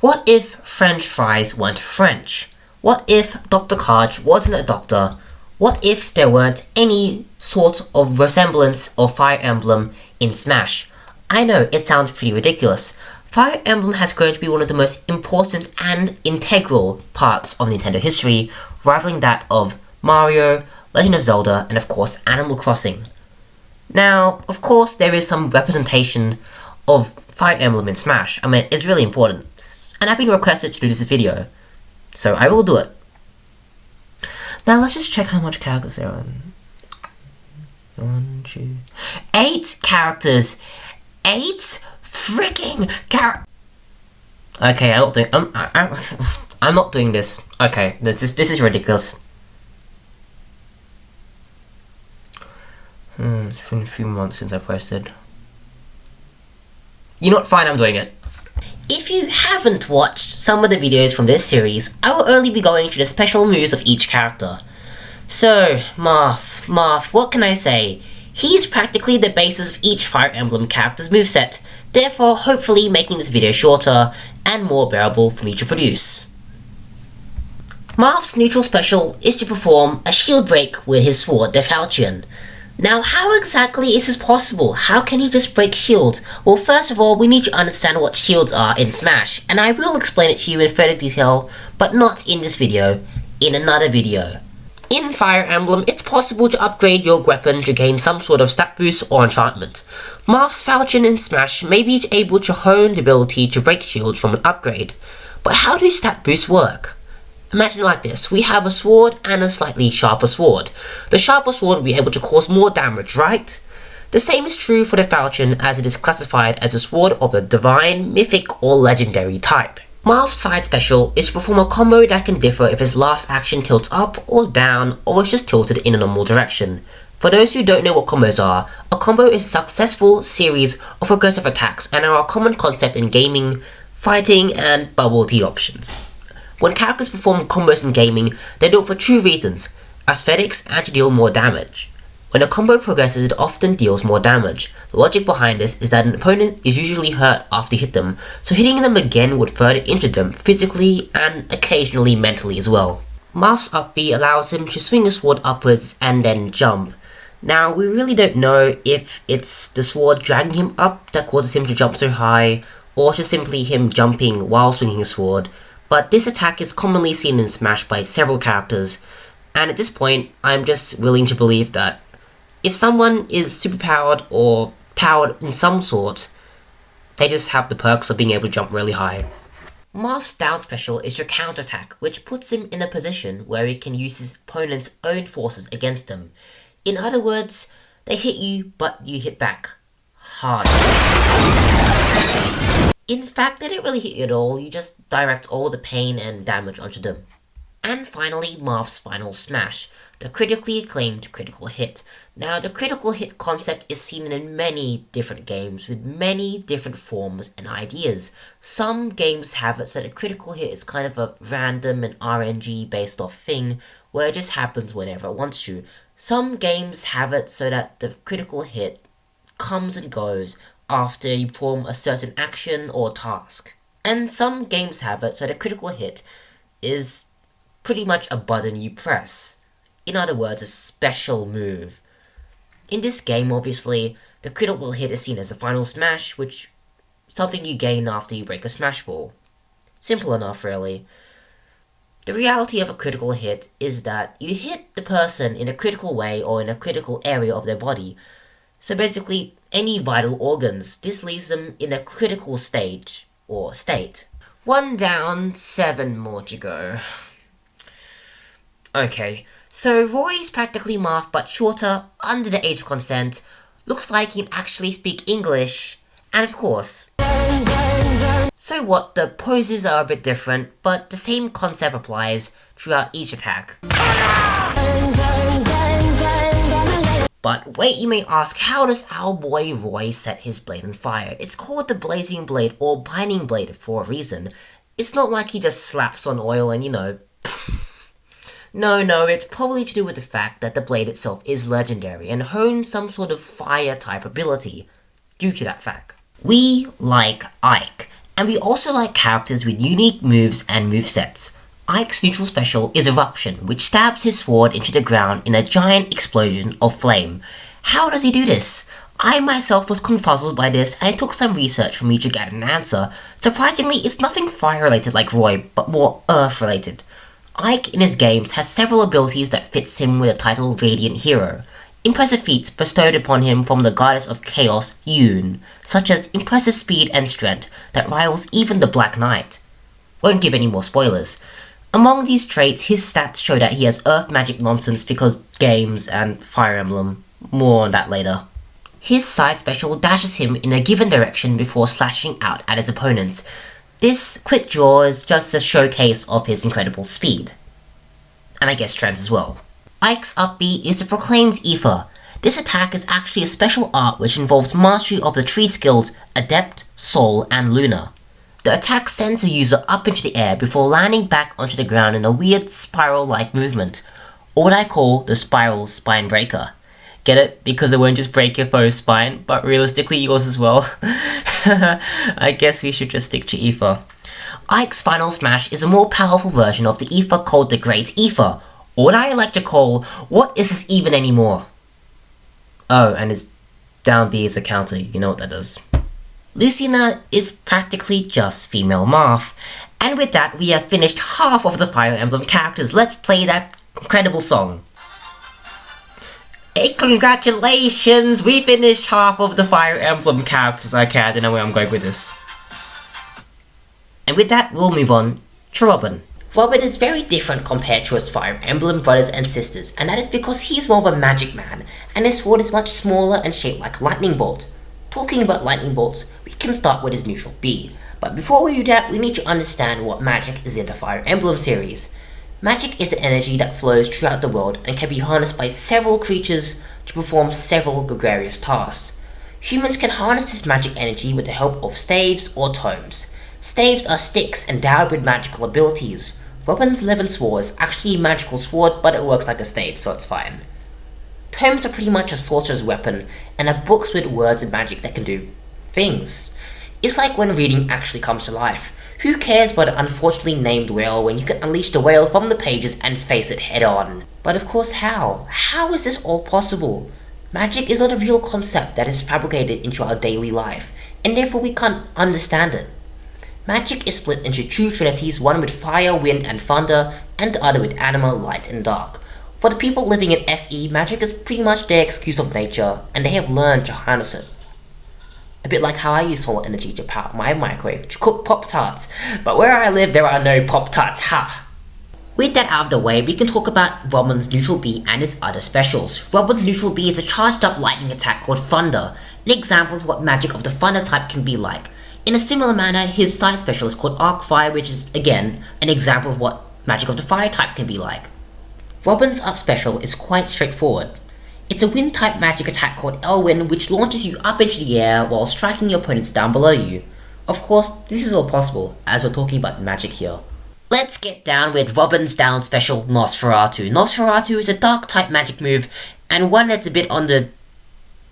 What if French fries weren't French? What if Dr. Karge wasn't a doctor? What if there weren't any sort of resemblance of Fire Emblem in Smash? I know, it sounds pretty ridiculous. Fire Emblem has grown to be one of the most important and integral parts of Nintendo history, rivaling that of Mario, Legend of Zelda, and of course Animal Crossing. Now, of course, there is some representation of Fire Emblem in Smash. I mean, it's really important, and I've been requested to do this video, so I will do it. Now let's just check how much characters there are. 1, 2, 8 characters. 8 freaking characters. Okay, I'm not doing this. Okay, this is ridiculous. It's been a few months since I posted. You know what? Fine, I'm doing it. If you haven't watched some of the videos from this series, I will only be going through the special moves of each character. So, Marth, what can I say? He is practically the basis of each Fire Emblem character's moveset, therefore hopefully making this video shorter and more bearable for me to produce. Marth's neutral special is to perform a shield break with his sword, the Falchion. Now, how exactly is this possible? How can he just break shields? Well, first of all, we need to understand what shields are in Smash, and I will explain it to you in further detail, but not in this video, in another video. In Fire Emblem, it's possible to upgrade your weapon to gain some sort of stat boost or enchantment. Marth's Falchion in Smash may be able to hone the ability to break shields from an upgrade, but how do stat boosts work? Imagine it like this, we have a sword and a slightly sharper sword. The sharper sword will be able to cause more damage, right? The same is true for the Falchion, as it is classified as a sword of the divine, mythic, or legendary type. Marth's side special is to perform a combo that can differ if his last action tilts up or down, or is just tilted in a normal direction. For those who don't know what combos are, a combo is a successful series of progressive attacks and are a common concept in gaming, fighting, and bubble tea options. When characters perform combos in gaming, they do it for two reasons, aesthetics and to deal more damage. When a combo progresses, it often deals more damage. The logic behind this is that an opponent is usually hurt after you hit them, so hitting them again would further injure them physically and occasionally mentally as well. Marth's up B allows him to swing his sword upwards and then jump. Now, we really don't know if it's the sword dragging him up that causes him to jump so high, or just simply him jumping while swinging his sword. But this attack is commonly seen in Smash by several characters, and at this point, I'm just willing to believe that if someone is superpowered or powered in some sort, they just have the perks of being able to jump really high. Marth's down special is your counterattack, which puts him in a position where he can use his opponent's own forces against them. In other words, they hit you, but you hit back hard. In fact, they don't really hit you at all, you just direct all the pain and damage onto them. And finally, Marth's final smash, the critically acclaimed critical hit. Now, the critical hit concept is seen in many different games with many different forms and ideas. Some games have it so the critical hit is kind of a random and RNG based off thing where it just happens whenever it wants to. Some games have it so that the critical hit comes and goes after you perform a certain action or task. And some games have it so the critical hit is pretty much a button you press. In other words, a special move. In this game, obviously, the critical hit is seen as a final smash, which is something you gain after you break a smash ball. Simple enough, really. The reality of a critical hit is that you hit the person in a critical way or in a critical area of their body. So basically, any vital organs, this leaves them in a critical stage, or state. 1 down, 7 more to go. Okay, so Roy is practically Marth but shorter, under the age of consent, looks like he can actually speak English, and of course. So what, the poses are a bit different, but the same concept applies throughout each attack. But wait, you may ask, how does our boy Roy set his blade on fire? It's called the Blazing Blade or Binding Blade for a reason. It's not like he just slaps on oil and, poof. No, it's probably to do with the fact that the blade itself is legendary and hones some sort of fire type ability due to that fact. We like Ike, And we also like characters with unique moves and movesets. Ike's neutral special is Eruption, which stabs his sword into the ground in a giant explosion of flame. How does he do this? I myself was confuzzled by this and it took some research for me to get an answer. Surprisingly, it's nothing fire related like Roy, but more earth related. Ike in his games has several abilities that fits him with the title Radiant Hero. Impressive feats bestowed upon him from the goddess of chaos, Yoon, such as impressive speed and strength that rivals even the Black Knight. Won't give any more spoilers. Among these traits, his stats show that he has earth magic nonsense because games and Fire Emblem. More on that later. His side special dashes him in a given direction before slashing out at his opponents. This quick draw is just a showcase of his incredible speed. And I guess strength as well. Ike's up B is the Proclaimed Ether. This attack is actually a special art which involves mastery of the tree skills Adept, Soul, and Lunar. The attack sends the user up into the air before landing back onto the ground in a weird spiral-like movement, or what I call the Spiral Spine Breaker. Get it? Because it won't just break your foe's spine, but realistically yours as well. I guess we should just stick to Ether. Ike's final smash is a more powerful version of the Ether called the Great Ether, or what I like to call, what is this even anymore? Oh, and his down B is a counter, you know what that does. Lucina is practically just female Marth. And with that, we have finished half of the Fire Emblem characters. Let's play that incredible song. Hey, congratulations! We finished half of the Fire Emblem characters. Okay, I don't know where I'm going with this. And with that, we'll move on to Robin. Robin is very different compared to his Fire Emblem brothers and sisters, and that is because he is more of a magic man, and his sword is much smaller and shaped like a lightning bolt. Talking about lightning bolts, we can start with his neutral B, but before we do that, we need to understand what magic is in the Fire Emblem series. Magic is the energy that flows throughout the world and can be harnessed by several creatures to perform several gregarious tasks. Humans can harness this magic energy with the help of staves or tomes. Staves are sticks endowed with magical abilities. Robin's Levin Sword is actually a magical sword, but it works like a stave, so it's fine. Tomes are pretty much a sorcerer's weapon, and are books with words and magic that can do things. It's like when reading actually comes to life. Who cares about an unfortunately named whale when you can unleash the whale from the pages and face it head on? But of course, how? How is this all possible? Magic is not a real concept that is fabricated into our daily life, and therefore we can't understand it. Magic is split into two trinities, one with fire, wind, and thunder, and the other with anima, light, and dark. For the people living in FE, magic is pretty much their excuse of nature, and they have learned to harness it. A bit like how I use solar energy to power my microwave to cook Pop-Tarts, but where I live there are no Pop-Tarts, ha! With that out of the way, we can talk about Robin's neutral B and his other specials. Robin's neutral B is a charged up lightning attack called Thunder, an example of what magic of the Thunder type can be like. In a similar manner, his side special is called Arc Fire, which is, again, an example of what magic of the Fire type can be like. Robin's up special is quite straightforward. It's a wind type magic attack called Elwind, which launches you up into the air while striking your opponents down below you. Of course, this is all possible, as we're talking about magic here. Let's get down with Robin's down special, Nosferatu. Nosferatu is a dark type magic move, and one that's a bit on the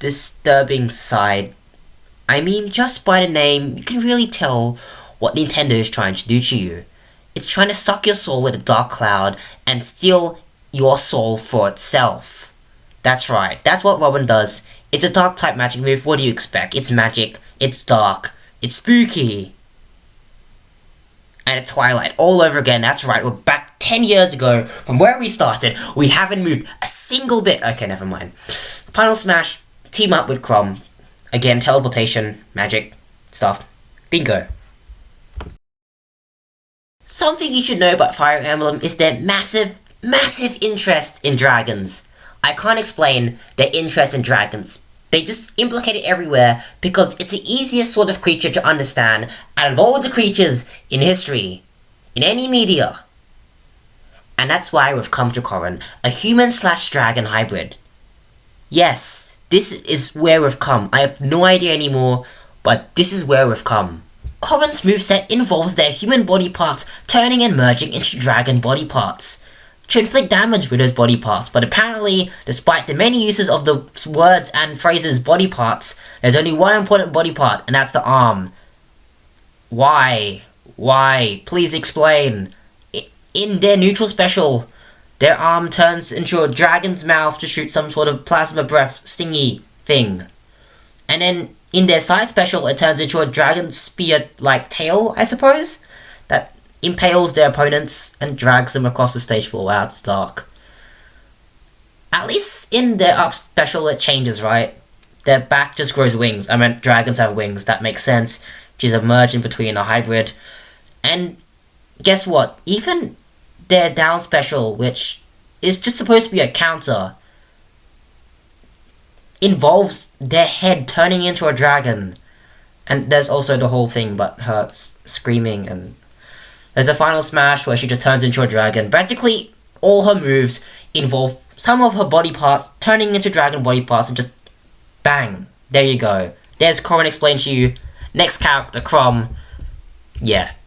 disturbing side. I mean, just by the name, you can really tell what Nintendo is trying to do to you. It's trying to suck your soul with a dark cloud and steal your soul for itself. That's right, that's what Robin does. It's a dark type magic move, what do you expect? It's magic, it's dark, it's spooky. And it's Twilight all over again, that's right, we're back 10 years ago from where we started. We haven't moved a single bit. Okay, never mind. Final Smash, team up with Chrom. Again, teleportation, magic, stuff. Bingo. Something you should know about Fire Emblem is their massive interest in dragons. I can't explain their interest in dragons. They just implicate it everywhere because it's the easiest sort of creature to understand out of all the creatures in history, in any media. And that's why we've come to Corrin, a human/dragon hybrid. Yes. This is where we've come. I have no idea anymore, but this is where we've come. Corrin's moveset involves their human body parts turning and merging into dragon body parts to inflict damage with those body parts, but apparently, despite the many uses of the words and phrases body parts, there's only one important body part, and that's the arm. Why? Why? Please explain. In their neutral special, their arm turns into a dragon's mouth to shoot some sort of plasma breath stingy thing. And then in their side special, it turns into a dragon spear-like tail, I suppose, that impales their opponents and drags them across the stage floor. Wow, it's dark. At least in their up special, it changes, right? Their back just grows wings. I meant dragons have wings. That makes sense. She's a merge in between, a hybrid. And guess what? Even their down special, which is just supposed to be a counter, involves their head turning into a dragon. And there's also the whole thing about her screaming, and there's a final smash where she just turns into a dragon. Practically all her moves involve some of her body parts turning into dragon body parts, and just bang, there you go. There's Corin explained to you. Next character, Crom. Yeah,